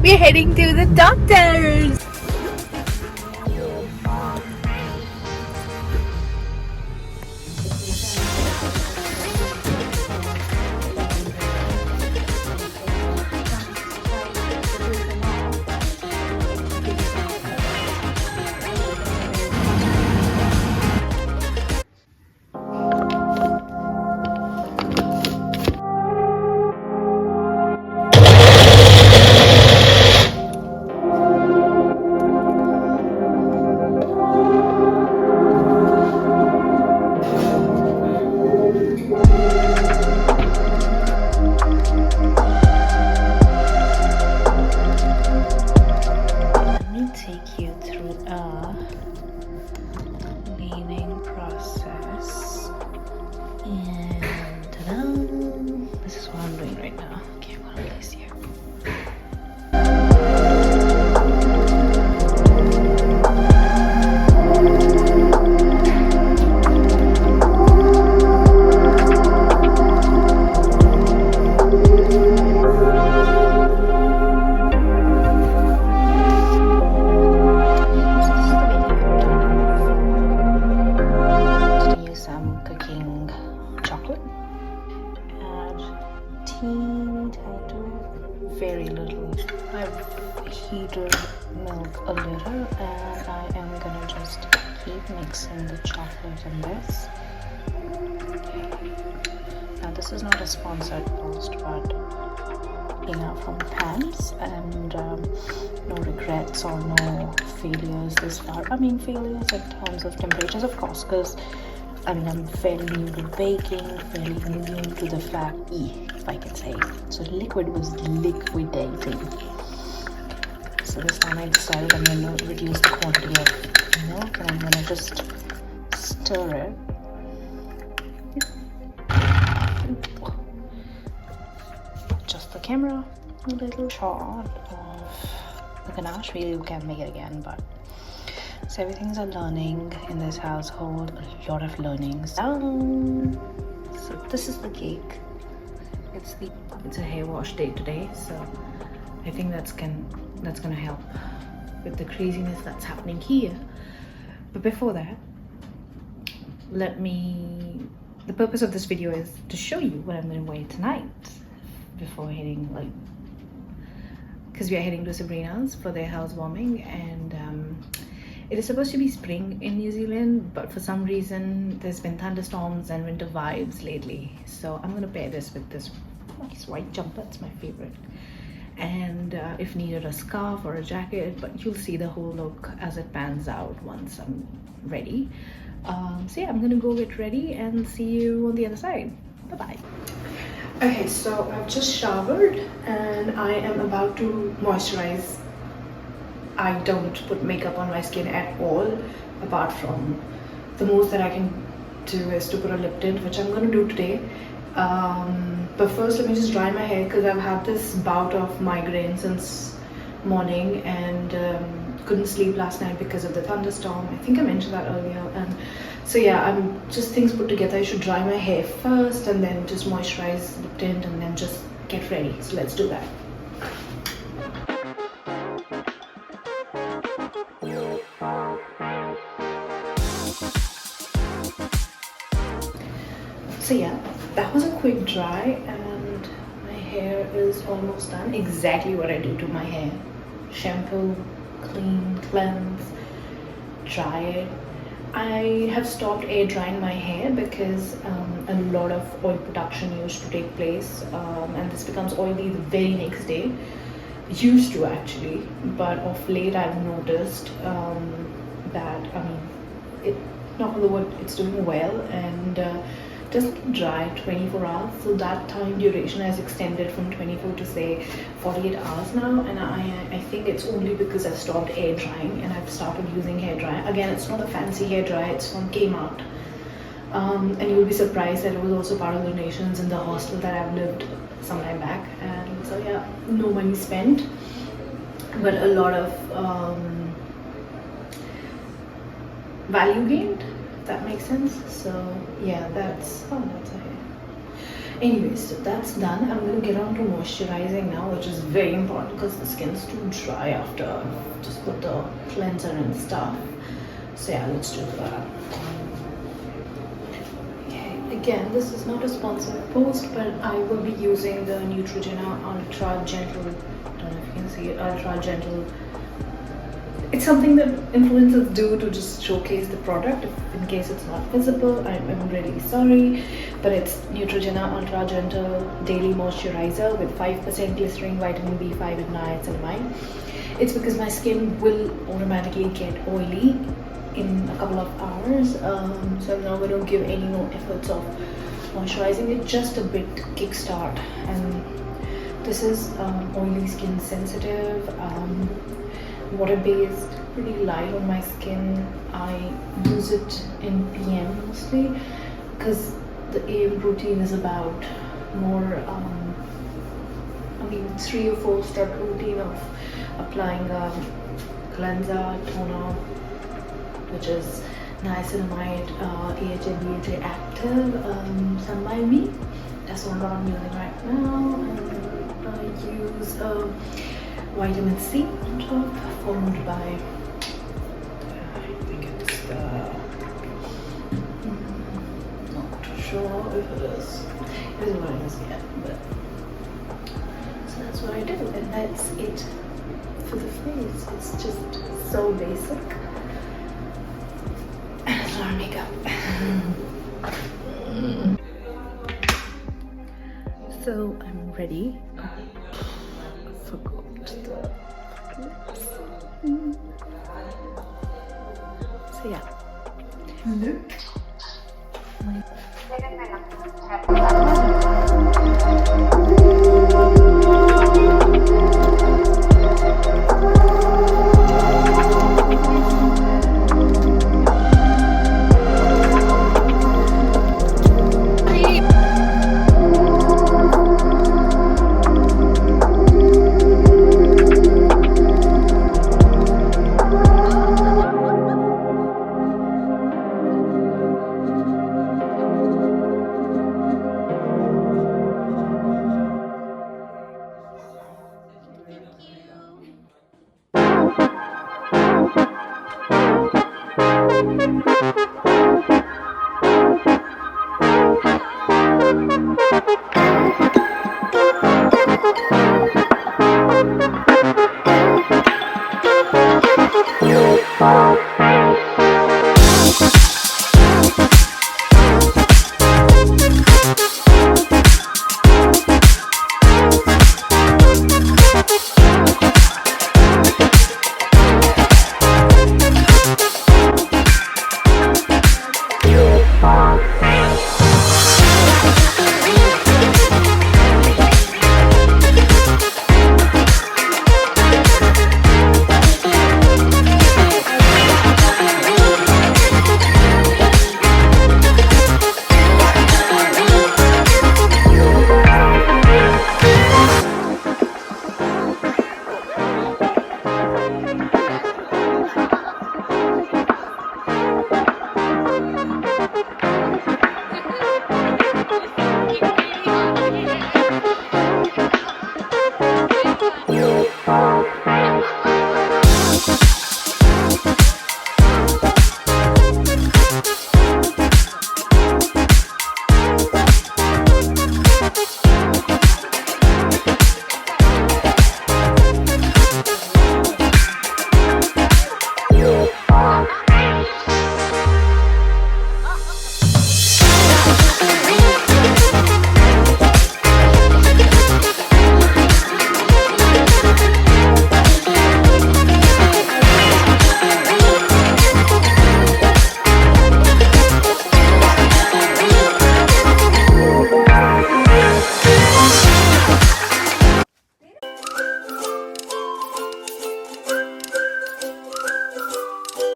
We're heading to the doctor's. Very little. I've heated milk a little and I am gonna just keep mixing the chocolate in this. Now this is not a sponsored post, but enough from pants and no regrets or no failures this far. I mean failures in terms of temperatures, of course, because I mean I'm fairly new to baking, fairly new to the fact, if I can say. So liquid was liquidating. So this time I decided I'm going to reduce the quantity of milk and I'm going to just stir it. Just the camera, a little shot of the ganache. You can make it again, but so everything's a learning in this household, a lot of learnings. So this is the cake. It's a hair wash day today, so I think that's gonna help with the craziness that's happening here. But before that, the purpose of this video is to show you what I'm gonna wear tonight before heading, because we are heading to Sabrina's for their housewarming, and it is supposed to be spring in New Zealand, but for some reason there's been thunderstorms and winter vibes lately. So I'm gonna pair this with this nice white jumper. It's my favorite, and if needed, a scarf or a jacket, but you'll see the whole look as it pans out once I'm ready. So yeah, I'm gonna go get ready and see you on the other side. Bye bye. Okay, so I've just showered and I am about to moisturize. I don't put makeup on my skin at all, apart from the most that I can do is to put a lip tint, which I'm going to do today. But first let me just dry my hair, because I've had this bout of migraine since morning and couldn't sleep last night because of the thunderstorm. I think I mentioned that earlier. And so yeah, I'm just things put together. I should dry my hair first and then just moisturize, lip tint, and then just get ready. So let's do that. So yeah, that was a quick dry and my hair is almost done. Exactly what I do to my hair. Shampoo, clean, cleanse, dry it. I have stopped air drying my hair because a lot of oil production used to take place, and this becomes oily the very next day. Used to actually, but of late I've noticed that it, knock on the wood, it's doing well and doesn't dry 24 hours. So that time duration has extended from 24 to say 48 hours now, and I think it's only because I've stopped air drying and I've started using hair dryer. Again, it's not a fancy hair dryer, it's from Kmart. And you'll be surprised that it was also part of the donations in the hostel that I've lived some time back. And so yeah, no money spent, but a lot of value gained, if that makes sense. So yeah, that's okay. Anyways, so that's done. I'm going to get on to moisturizing now, which is very important because the skin's too dry after just put the cleanser and stuff. So yeah, let's do that. Again, this is not a sponsored post, but I will be using the Neutrogena Ultra Gentle, I don't know if you can see it, Ultra Gentle. It's something that influencers do to just showcase the product. In case it's not visible, I'm really sorry, but it's Neutrogena Ultra Gentle Daily Moisturizer with 5% glycerin, vitamin B5 and niacinamide. It's because my skin will automatically get oily in a couple of hours, so I'm not going to give any more efforts of moisturizing it, just a bit kickstart. And this is oily skin sensitive, water based, pretty light on my skin. I use it in PM mostly because the AM routine is about more 3 or 4 step routine of applying cleanser, toner, which is niacinamide, AHA, BHA active, Sunlight Me. That's what I'm using right now. And I use vitamin C on top, followed by I think it's not too sure if it is. It isn't what it is yet, but so that's what I do, and that's it for the face. It's just so basic. Our makeup. So I'm ready. I forgot the lips. So yeah, look